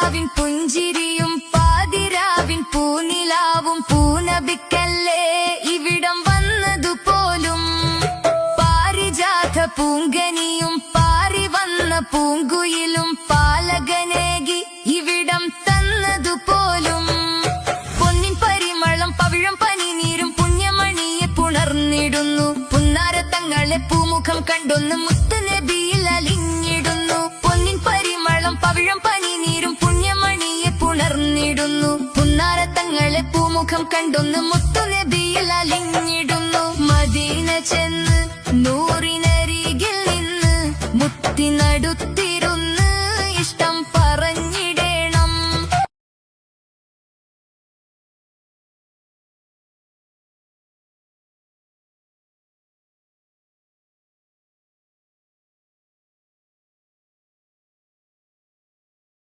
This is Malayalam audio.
പൂങ്കിനാവിൻ പുഞ്ചിരിയും പാതിരാവിൻ പൂനിലാവും പൂനബിക്കല്ലേ ഇവിടം വന്നതുപോലും. പാരിജാത പൂങ്കനിയും പാറി വന്ന പൂങ്കുയിലും പാലകനേകി ഇവിടം തന്നതുപോലും. പൊന്നിൻ പരിമളം പവിഴം പനിനീരും പുണ്യമണിയെ പുണർന്നിടുന്നു. പുന്നാരത്തങ്ങളെ പൂമുഖം കണ്ടൊന്ന് മുത്തുനബിയിൽ അലിഞ്ഞിടുന്നു. പൊന്നിൻ പരിമളം പവിഴം പനിനീരും പുണ്യമണിയെ പുണർന്നിടുന്നു. പുന്നാരത്തങ്ങളെ പൂമുഖം കണ്ടൊന്ന് മുത്തുനബി